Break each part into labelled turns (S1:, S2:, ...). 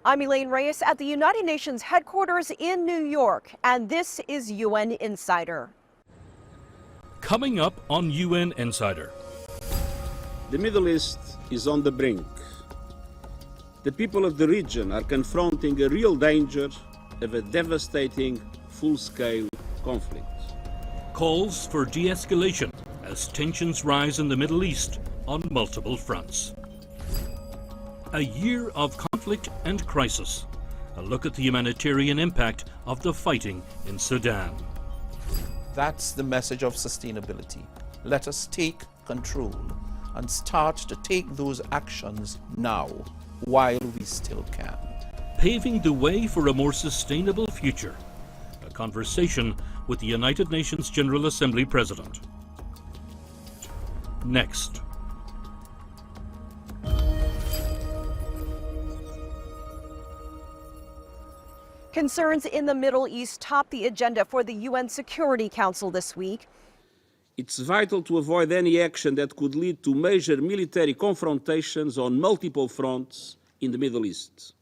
S1: I'm Elaine Reyes at the United Nations headquarters in New York, and this is UN Insider.
S2: Coming up on UN Insider.
S3: The Middle East is on the brink. The people of the region are confronting a real danger of a devastating, full-scale conflict.
S2: Calls for de-escalation as tensions rise in the Middle East on multiple fronts. A year of conflict and crisis. A look at the humanitarian impact of the fighting in Sudan.
S4: That's the message of sustainability. Let us take control and start to take those actions now, while we still can.
S2: Paving the way for a more sustainable future. A conversation with the United Nations General Assembly President. Next.
S1: Concerns in the Middle East top the agenda for the UN Security Council this week.
S3: It's vital to avoid any action that could lead to major military confrontations on multiple fronts in the Middle East.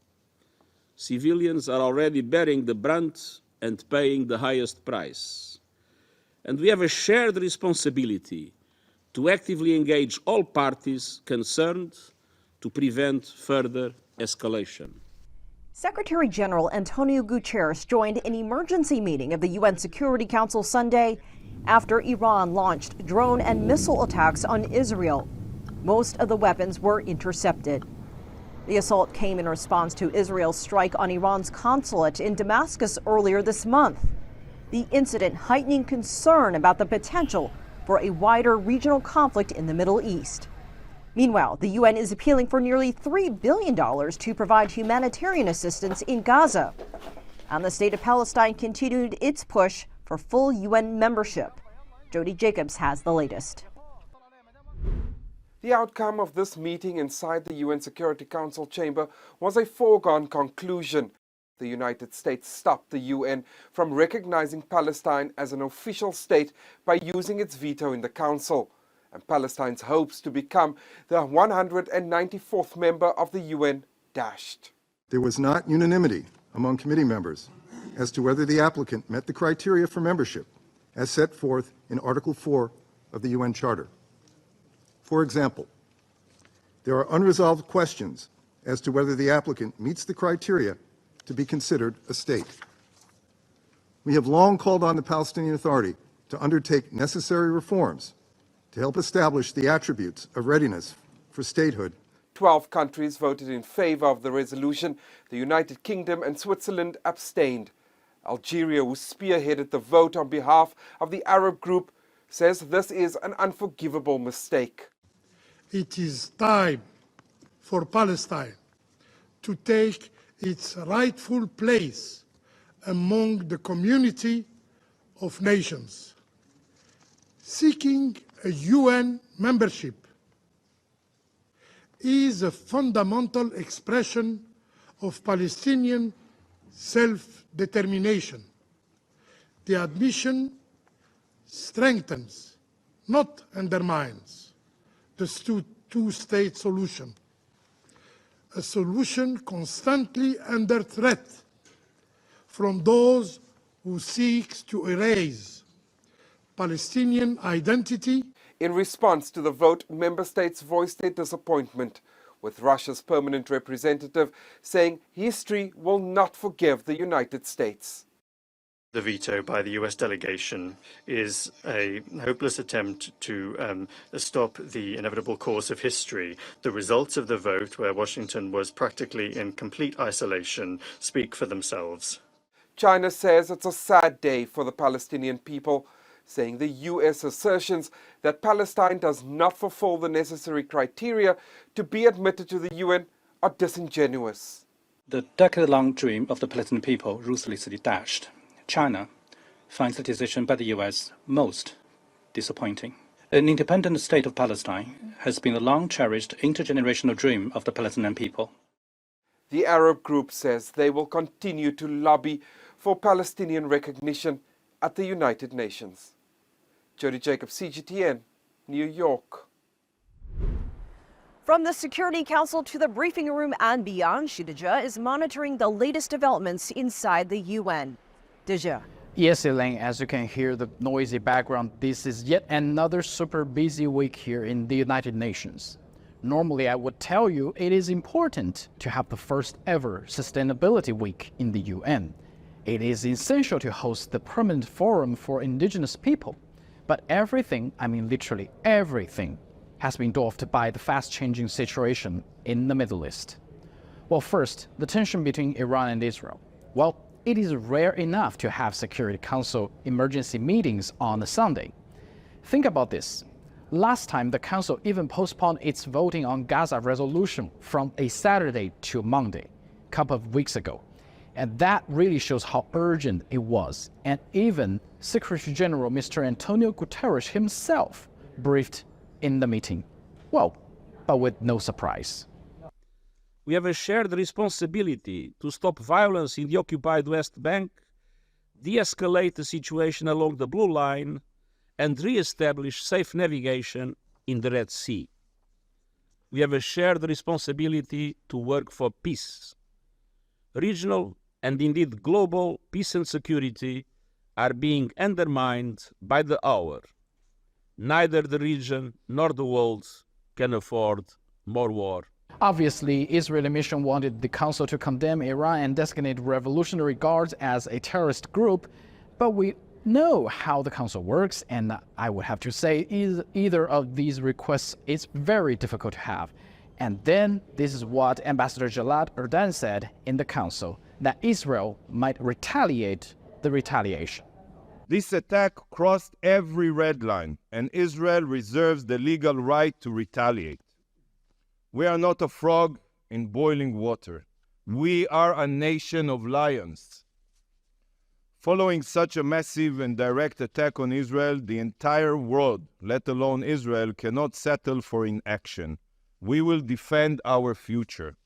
S3: Civilians are already bearing the brunt and paying the highest price. And we have a shared responsibility to actively engage all parties concerned to prevent further escalation.
S1: Secretary General Antonio Guterres joined an emergency meeting of the UN Security Council Sunday after Iran launched drone and missile attacks on Israel. Most of the weapons were intercepted. The assault came in response to Israel's strike on Iran's consulate in Damascus earlier this month. The incident heightening concern about the potential for a wider regional conflict in the Middle East. Meanwhile, the UN is appealing for nearly $3 billion to provide humanitarian assistance in Gaza. And the state of Palestine continued its push for full UN membership. Jody Jacobs has the latest.
S5: The outcome of this meeting inside the UN Security Council chamber was a foregone conclusion. The United States stopped the UN from recognizing Palestine as an official state by using its veto in the Council. And Palestine's hopes to become the 194th member of the UN dashed.
S6: There was not unanimity among committee members as to whether the applicant met the criteria for membership as set forth in Article 4 of the UN Charter. For example, there are unresolved questions as to whether the applicant meets the criteria to be considered a state. We have long called on the Palestinian Authority to undertake necessary reforms to help establish the attributes of readiness for statehood.
S5: 12 countries voted in favor of the resolution. The United Kingdom and Switzerland abstained. Algeria, who spearheaded the vote on behalf of the Arab group, says this is an unforgivable mistake.
S7: It is time for Palestine to take its rightful place among the community of nations. Seeking a UN membership is a fundamental expression of Palestinian self-determination. The admission strengthens, not undermines, the two-state solution, a solution constantly under threat from those who seek to erase Palestinian identity.
S5: In response to the vote, member states voiced their disappointment, with Russia's permanent representative saying history will not forgive the United States.
S8: The veto by the US delegation is a hopeless attempt to stop the inevitable course of history. The results of the vote, where Washington was practically in complete isolation, speak for themselves.
S5: China says it's a sad day for the Palestinian people, saying the US assertions that Palestine does not fulfill the necessary criteria to be admitted to the UN are disingenuous.
S9: The decade-long dream of the Palestinian people ruthlessly dashed. China finds the decision by the US most disappointing. An independent state of Palestine has been a long-cherished intergenerational dream of the Palestinian people.
S5: The Arab group says they will continue to lobby for Palestinian recognition at the United Nations. Jody Jacobs, CGTN, New York.
S1: From the Security Council to the briefing room and beyond, Xu Deji is monitoring the latest developments inside the UN. Deji.
S10: Yes, Elaine, as you can hear the noisy background, this is yet another super busy week here in the United Nations. Normally, I would tell you it is important to have the first ever Sustainability Week in the UN. It is essential to host the permanent forum for indigenous people. But everything, I mean literally everything, has been dwarfed by the fast-changing situation in the Middle East. Well, first, the tension between Iran and Israel. Well, it is rare enough to have Security Council emergency meetings on a Sunday. Think about this. Last time, the Council even postponed its voting on Gaza resolution from a Saturday to Monday, a couple of weeks ago. And that really shows how urgent it was. And even Secretary General Mr. Antonio Guterres himself briefed in the meeting. Well, but with no surprise.
S3: We have a shared responsibility to stop violence in the occupied West Bank, de-escalate the situation along the Blue Line, and re-establish safe navigation in the Red Sea. We have a shared responsibility to work for peace. Regional and indeed global peace and security are being undermined by the hour. Neither the region nor the world can afford more war.
S10: Obviously, Israeli mission wanted the Council to condemn Iran and designate Revolutionary Guards as a terrorist group, but we know how the Council works, and I would have to say either of these requests is very difficult to have. And then this is what Ambassador Gilad Erdan said in the Council, that Israel might retaliate the retaliation.
S11: This attack crossed every red line, and Israel reserves the legal right to retaliate. We are not a frog in boiling water. We are a nation of lions. Following such a massive and direct attack on Israel, the entire world, let alone Israel, cannot settle for inaction. We will defend our future.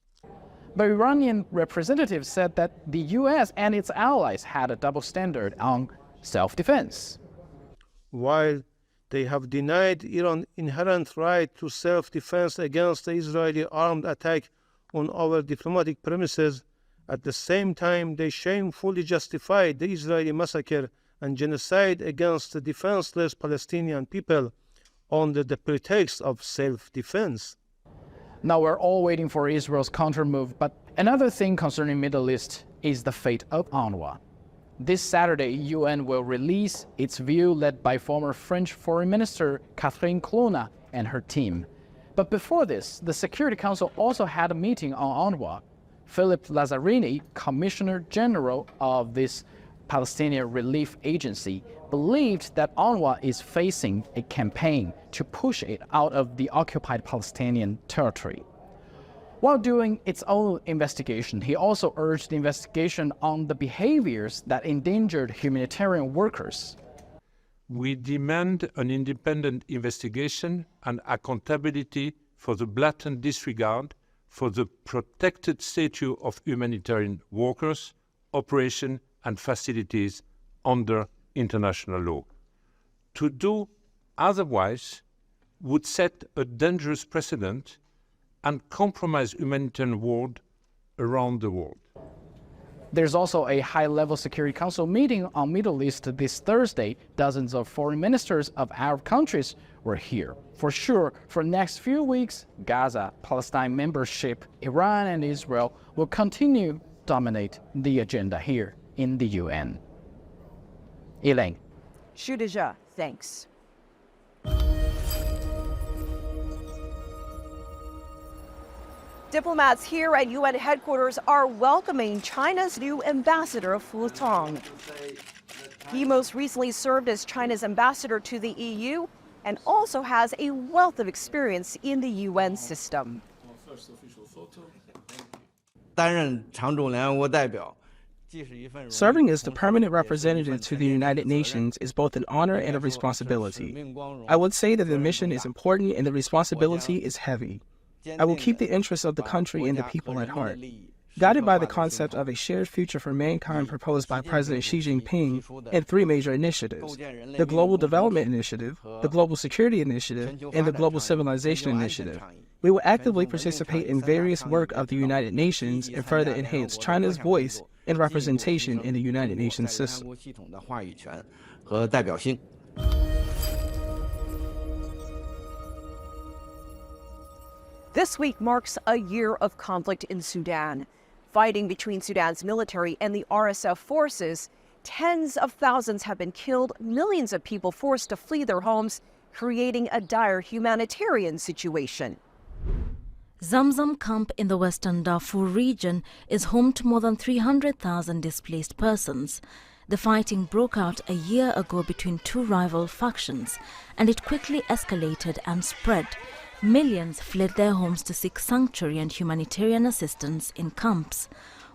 S10: But Iranian representatives said that the US and its allies had a double standard on self-defense.
S12: While they have denied Iran's inherent right to self-defense against the Israeli armed attack on our diplomatic premises, at the same time they shamefully justified the Israeli massacre and genocide against the defenseless Palestinian people under the pretext of self-defense.
S10: Now we're all waiting for Israel's countermove, but another thing concerning Middle East is the fate of UNRWA. This Saturday, UN will release its view led by former French Foreign Minister Catherine Colonna and her team. But before this, the Security Council also had a meeting on UNRWA. Philip Lazzarini, Commissioner General of this Palestinian Relief Agency, believed that UNRWA is facing a campaign to push it out of the occupied Palestinian territory. While doing its own investigation, he also urged the investigation on the behaviors that endangered humanitarian workers.
S13: We demand an independent investigation and accountability for the blatant disregard for the protected status of humanitarian workers, operations and facilities under international law. To do otherwise would set a dangerous precedent and compromise humanitarian world around the world.
S10: There's also a high-level Security Council meeting on Middle East this Thursday. Dozens of foreign ministers of Arab countries were here. For sure, for the next few weeks, Gaza, Palestine membership, Iran and Israel will continue to dominate the agenda here in the UN. Elaine.
S1: Xu Deji, thanks. Diplomats here at UN headquarters are welcoming China's new ambassador, Fu Tong. He most recently served as China's ambassador to the EU and also has a wealth of experience in the UN system.
S14: Serving as the permanent representative to the United Nations is both an honor and a responsibility. I would say that the mission is important and the responsibility is heavy. I will keep the interests of the country and the people at heart. Guided by the concept of a shared future for mankind proposed by President Xi Jinping and 3 major initiatives: the Global Development Initiative, the Global Security Initiative, and the Global Civilization Initiative. We will actively participate in various work of the United Nations and further enhance China's voice and representation in the United Nations system.
S1: This week marks a year of conflict in Sudan. Fighting between Sudan's military and the RSF forces, tens of thousands have been killed, millions of people forced to flee their homes, creating a dire humanitarian situation.
S15: Zamzam camp in the western Darfur region is home to more than 300,000 displaced persons. The fighting broke out a year ago between two rival factions, and it quickly escalated and spread. Millions fled their homes to seek sanctuary and humanitarian assistance in camps.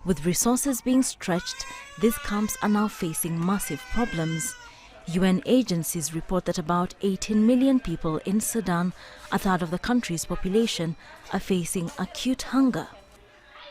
S15: With resources being stretched, these camps are now facing massive problems. UN agencies report that about 18 million people in Sudan, a third of the country's population, are facing acute hunger.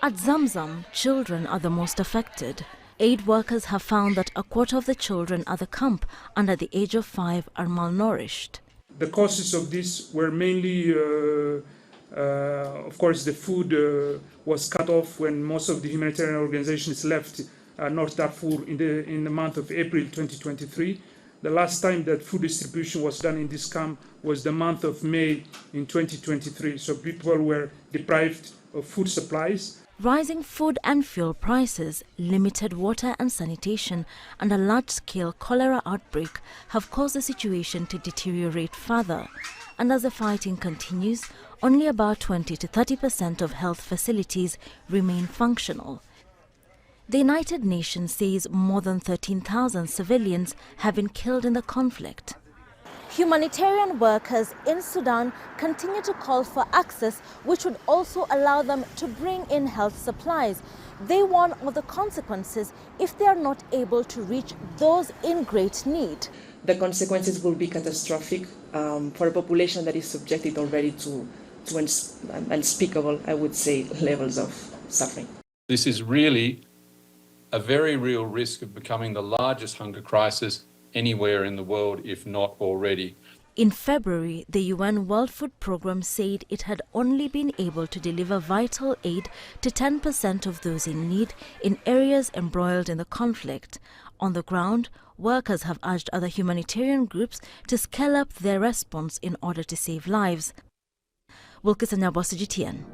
S15: At Zamzam, children are the most affected. Aid workers have found that a quarter of the children at the camp under the age of 5 are malnourished.
S16: The causes of this were mainly, of course, the food was cut off when most of the humanitarian organizations left North Darfur in the month of April 2023. The last time that food distribution was done in this camp was the month of May in 2023. So people were deprived of food supplies.
S15: Rising food and fuel prices, limited water and sanitation, and a large-scale cholera outbreak have caused the situation to deteriorate further. And as the fighting continues, only about 20 to 30% of health facilities remain functional. The United Nations says more than 13,000 civilians have been killed in the conflict. Humanitarian workers in Sudan continue to call for access, which would also allow them to bring in health supplies. They warn of the consequences if they are not able to reach those in great need.
S17: The consequences will be catastrophic for a population that is subjected already to unspeakable, I would say, levels of suffering.
S18: This is really a very real risk of becoming the largest hunger crisis anywhere in the world, if not already.
S15: In February, the UN World Food Programme said it had only been able to deliver vital aid to 10% of those in need in areas embroiled in the conflict. On the ground, workers have urged other humanitarian groups to scale up their response in order to save lives. Wilkes Anyabwa, GTN.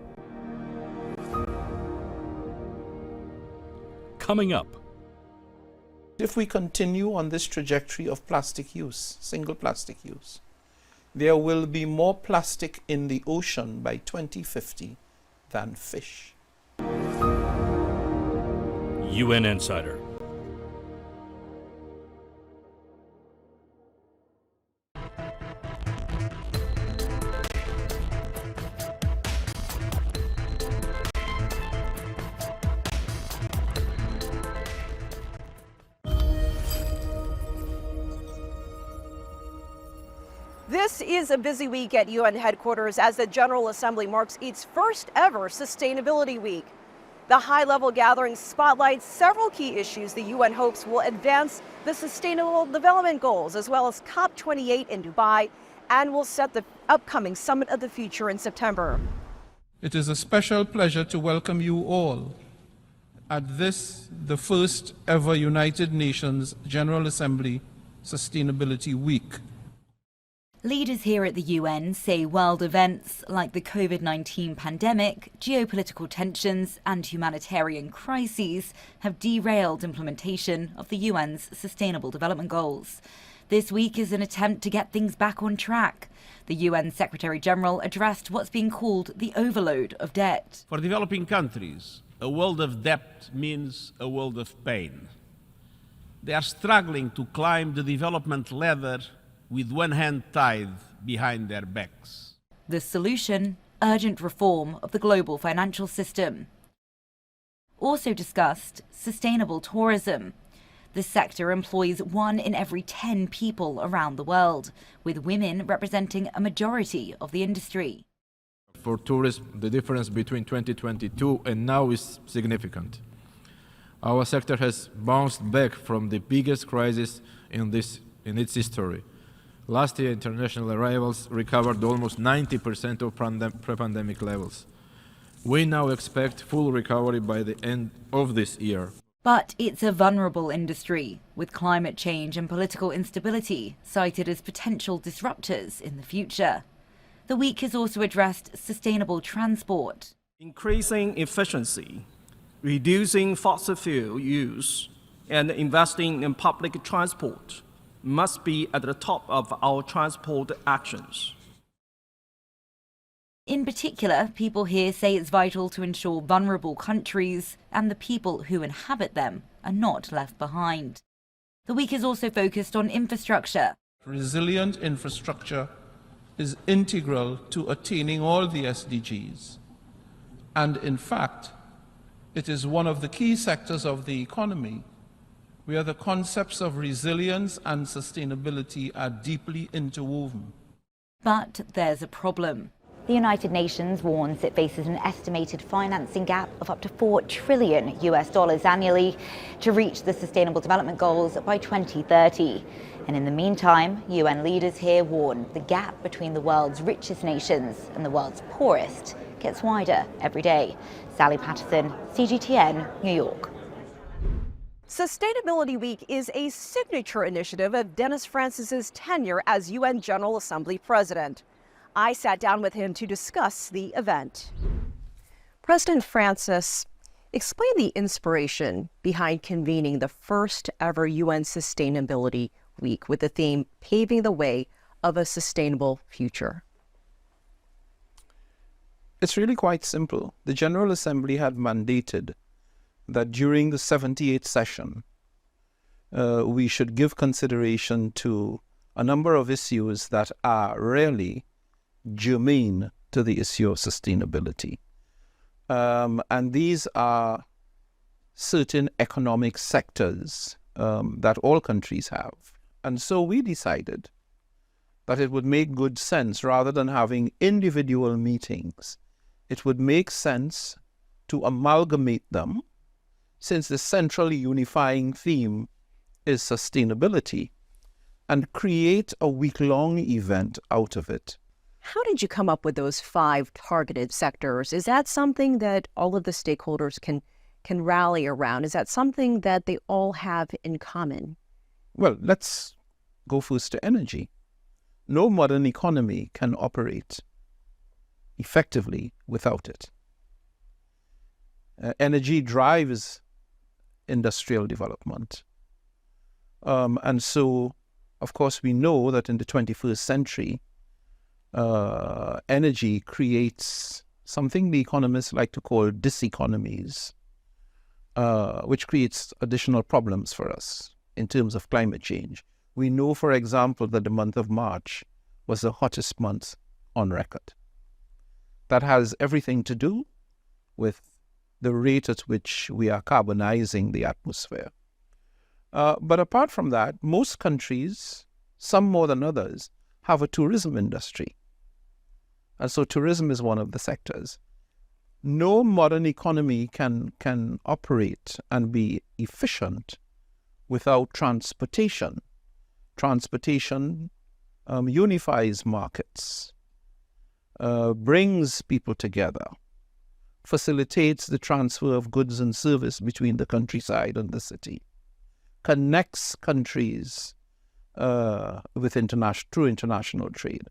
S2: Coming up.
S4: If we continue on this trajectory of plastic use, single plastic use, there will be more plastic in the ocean by 2050 than fish.
S2: UN Insider.
S1: This is a busy week at UN headquarters as the General Assembly marks its first ever Sustainability Week. The high-level gathering spotlights several key issues the UN hopes will advance the Sustainable Development Goals, as well as COP28 in Dubai, and will set the upcoming Summit of the Future in September.
S19: It is a special pleasure to welcome you all at this, the first ever United Nations General Assembly Sustainability Week.
S20: Leaders here at the UN say world events like the COVID-19 pandemic, geopolitical tensions and humanitarian crises have derailed implementation of the UN's Sustainable Development Goals. This week is an attempt to get things back on track. The UN Secretary-General addressed what's being called the overload of debt.
S3: For developing countries, a world of debt means a world of pain. They are struggling to climb the development ladder with one hand tied behind their backs.
S20: The solution: urgent reform of the global financial system. Also discussed, sustainable tourism. The sector employs 1 in every 10 people around the world, with women representing a majority of the industry.
S21: For tourism, the difference between 2022 and now is significant. Our sector has bounced back from the biggest crisis in its history. Last year, international arrivals recovered almost 90% of pre-pandemic levels. We now expect full recovery by the end of this year.
S20: But it's a vulnerable industry, with climate change and political instability cited as potential disruptors in the future. The week has also addressed sustainable transport.
S6: Increasing efficiency, reducing fossil fuel use, and investing in public transport must be at the top of our transport actions.
S20: In particular, people here say it's vital to ensure vulnerable countries and the people who inhabit them are not left behind. The week is also focused on infrastructure.
S19: Resilient infrastructure is integral to attaining all the SDGs. And in fact, it is one of the key sectors of the economy where the concepts of resilience and sustainability are deeply interwoven.
S20: But there's a problem.
S22: The United Nations warns it faces an estimated financing gap of up to $4 trillion annually to reach the Sustainable Development Goals by 2030. And in the meantime, UN leaders here warn the gap between the world's richest nations and the world's poorest gets wider every day. Sally Patterson, CGTN, New York.
S1: Sustainability Week is a signature initiative of Dennis Francis's tenure as UN General Assembly President. I sat down with him to discuss the event. President Francis, explain the inspiration behind convening the first ever UN Sustainability Week with the theme Paving the Way of a Sustainable Future.
S4: It's really quite simple. The General Assembly had mandated that during the 78th session, we should give consideration to a number of issues that are really germane to the issue of sustainability. And these are certain economic sectors that all countries have. And so we decided that it would make good sense, rather than having individual meetings, it would make sense to amalgamate them, since the centrally unifying theme is sustainability, and create a week-long event out of it.
S1: How did you come up with those 5 targeted sectors? Is that something that all of the stakeholders can rally around? Is that something that they all have in common?
S4: Well, let's go first to energy. No modern economy can operate effectively without it. Energy drives industrial development. And so, of course, we know that in the 21st century, energy creates something the economists like to call diseconomies, which creates additional problems for us in terms of climate change. We know, for example, that the month of March was the hottest month on record. That has everything to do with the rate at which we are carbonizing the atmosphere. But apart from that, most countries, some more than others, have a tourism industry. And so tourism is one of the sectors. No modern economy can operate and be efficient without transportation. Transportation unifies markets, brings people together, facilitates the transfer of goods and service between the countryside and the city, connects countries with through international trade.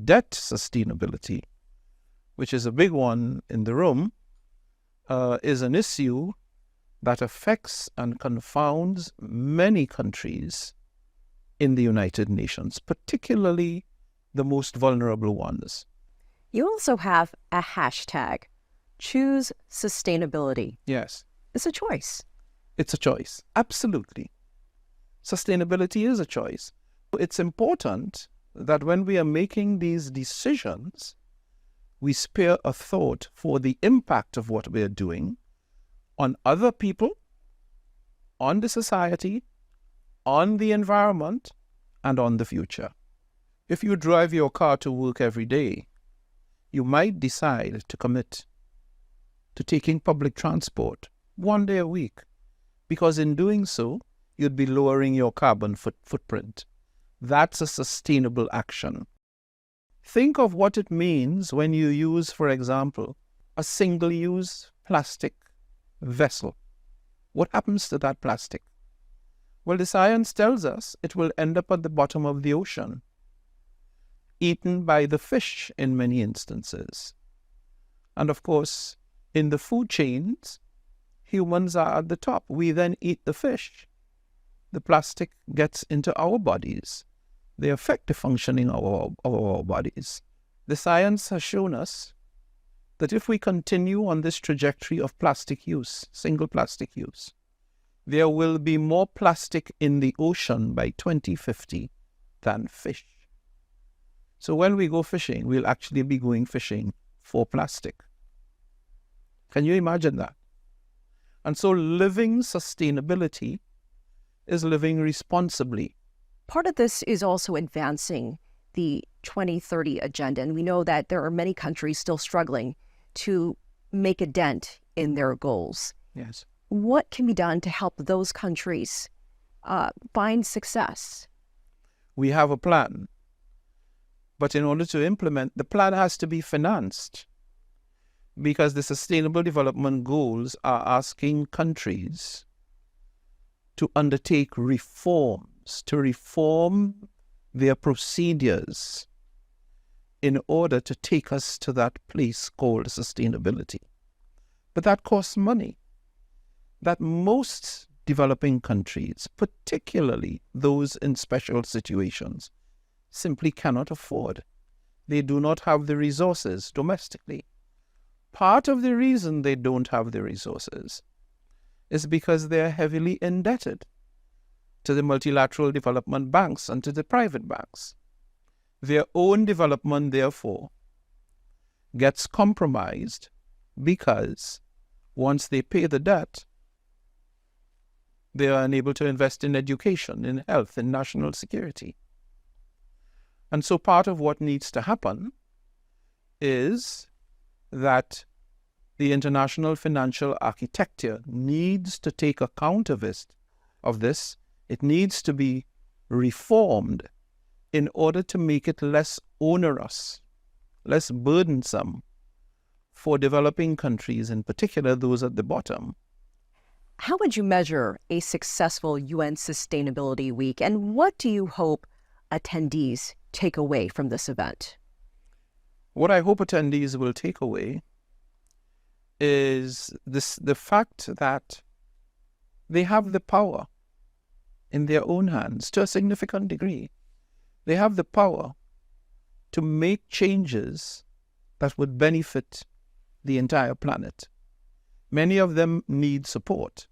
S4: Debt sustainability, which is a big one in the room, is an issue that affects and confounds many countries in the United Nations, particularly the most vulnerable ones.
S1: You also have a hashtag, Choose Sustainability.
S4: Yes.
S1: It's a choice.
S4: It's a choice, absolutely. Sustainability is a choice. It's important that when we are making these decisions, we spare a thought for the impact of what we are doing on other people, on the society, on the environment, and on the future. If you drive your car to work every day, you might decide to commit to taking public transport 1 day a week, because in doing so, you'd be lowering your carbon footprint. That's a sustainable action. Think of what it means when you use, for example, a single-use plastic vessel. What happens to that plastic? Well, the science tells us it will end up at the bottom of the ocean, eaten by the fish in many instances. And of course, in the food chains, humans are at the top. We then eat the fish. The plastic gets into our bodies. They affect the functioning of our bodies. The science has shown us that if we continue on this trajectory of plastic use, single plastic use, there will be more plastic in the ocean by 2050 than fish. So when we go fishing, we'll actually be going fishing for plastic. Can you imagine that? And so living sustainability is living responsibly.
S1: Part of this is also advancing the 2030 agenda, and we know that there are many countries still struggling to make a dent in their goals.
S4: Yes.
S1: What can be done to help those countries find success?
S4: We have a plan, but in order to implement, the plan has to be financed, because the Sustainable Development Goals are asking countries to undertake reforms, to reform their procedures in order to take us to that place called sustainability. But that costs money that most developing countries, particularly those in special situations, simply cannot afford. They do not have the resources domestically. Part of the reason they don't have the resources is because they are heavily indebted to the multilateral development banks and to the private banks. Their own development, therefore, gets compromised because once they pay the debt, they are unable to invest in education, in health, in national security. And so part of what needs to happen is that the international financial architecture needs to take account of this. It needs to be reformed in order to make it less onerous, less burdensome for developing countries, in particular those at the bottom.
S1: How would you measure a successful UN Sustainability Week, and what do you hope attendees take away from this event?
S4: What I hope attendees will take away is the fact that they have the power in their own hands to a significant degree. They have the power to make changes that would benefit the entire planet. Many of them need support,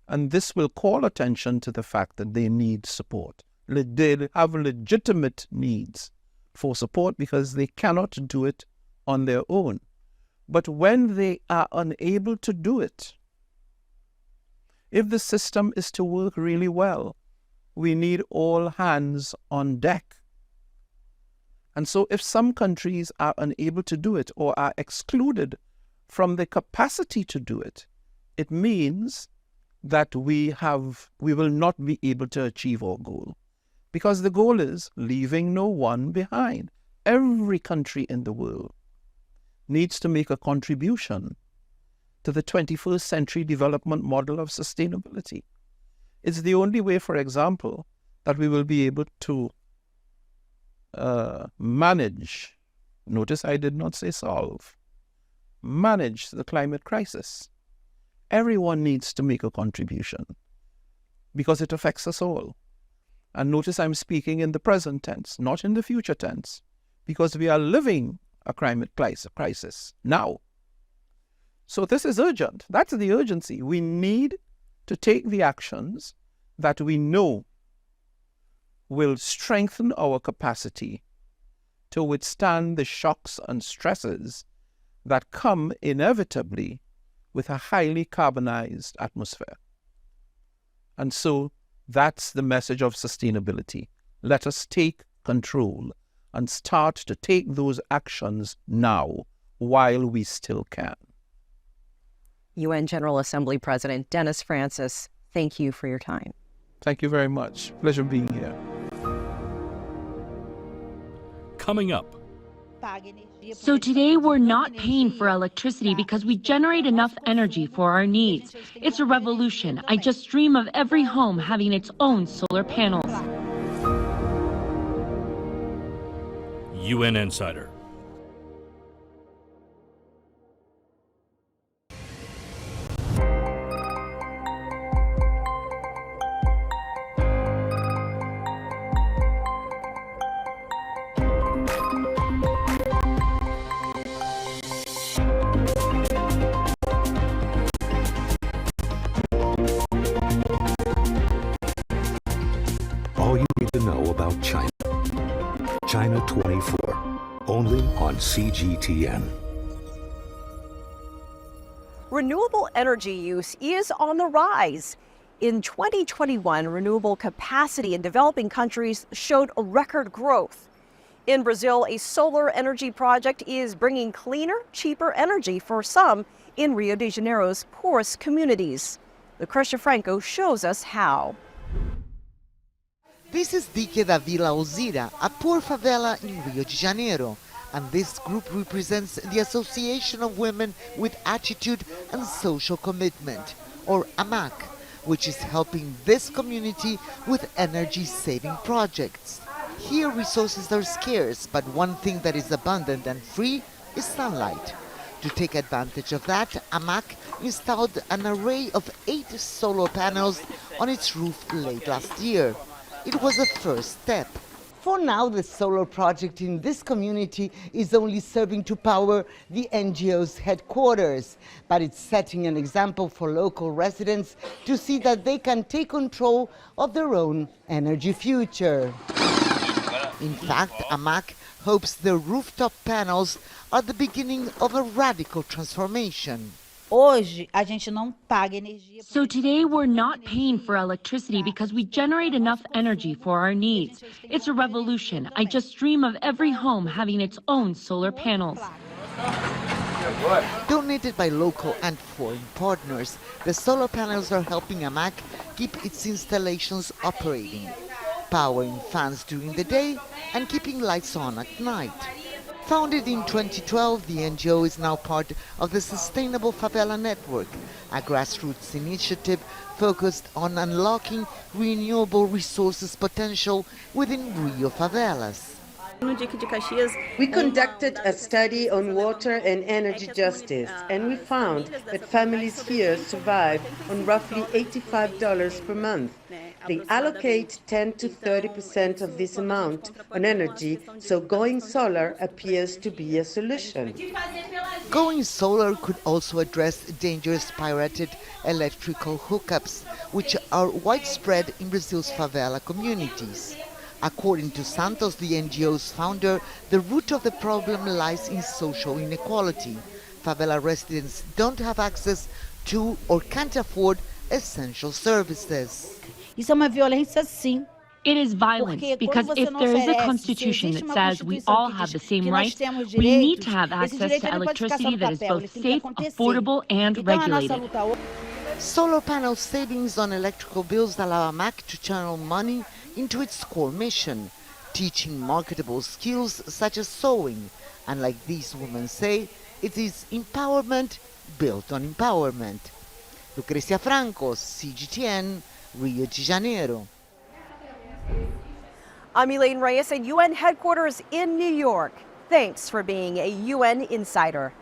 S4: and this will call attention to the fact that they need support. They have legitimate needs for support because they cannot do it on their own. But when they are unable to do it, if the system is to work really well, we need all hands on deck. And so if some countries are unable to do it or are excluded from the capacity to do it, it means that we will not be able to achieve our goal. Because the goal is leaving no one behind. Every country in the world needs to make a contribution to the 21st century development model of sustainability. It's the only way, for example, that we will be able to manage, notice I did not say solve, manage the climate crisis. Everyone needs to make a contribution because it affects us all. And notice I'm speaking in the present tense, not in the future tense, because we are living a climate crisis now. So this is urgent. That's the urgency. We need to take the actions that we know will strengthen our capacity to withstand the shocks and stresses that come inevitably with a highly carbonized atmosphere. And so that's the message of sustainability. Let us take control and start to take those actions now while we still can.
S1: UN General Assembly President Dennis Francis, thank you for your time.
S4: Thank you very much. Pleasure being here.
S2: coming up.
S7: So today we're not paying for electricity because we generate enough energy for our needs. It's a revolution. I just dream of every home having its own solar panels.
S2: UN Insider.
S8: All you need to know about China. China 24, only on CGTN.
S1: Renewable energy use is on the rise. In 2021, renewable capacity in developing countries showed a record growth. In Brazil, a solar energy project is bringing cleaner, cheaper energy for some in Rio de Janeiro's poorest communities. Lucrecia Franco shows us how.
S23: This is Dique da Vila Alzira, a poor favela in Rio de Janeiro. And this group represents the Association of Women with Attitude and Social Commitment, or AMAC, which is helping this community with energy-saving projects. Here resources are scarce, but one thing that is abundant and free is sunlight. To take advantage of that, AMAC installed an array of 8 solar panels on its roof late last year. It was a first step. For now, the solar project in this community is only serving to power the NGO's headquarters, but it's setting an example for local residents to see that they can take control of their own energy future. In fact, AMAC hopes the rooftop panels are the beginning of a radical transformation.
S7: So today we're not paying for electricity because we generate enough energy for our needs. It's a revolution. I just dream of every home having its own solar panels.
S23: Donated by local and foreign partners, the solar panels are helping AMAC keep its installations operating, powering fans during the day and keeping lights on at night. Founded in 2012, the NGO is now part of the Sustainable Favela Network, a grassroots initiative focused on unlocking renewable resources potential within Rio favelas.
S24: We conducted a study on water and energy justice, and we found that families here survive on roughly $85 per month. They allocate 10 to 30% of this amount on energy, so going solar appears to be a solution.
S23: Going solar could also address dangerous pirated electrical hookups, which are widespread in Brazil's favela communities. According to Santos, the NGO's founder, the root of the problem lies in social inequality. Favela residents don't have access to or can't afford essential services.
S7: It is violence because if there is a constitution that says we all have the same rights, we need to have access to electricity that is both safe, affordable, and regulated.
S23: Solar panel savings on electrical bills allow AMAC to channel money into its core mission, teaching marketable skills such as sewing. And like these women say, it is empowerment built on empowerment. Lucrecia Franco, CGTN, Rio de Janeiro.
S1: I'm Elaine Reyes at UN headquarters in New York. Thanks for being a UN Insider.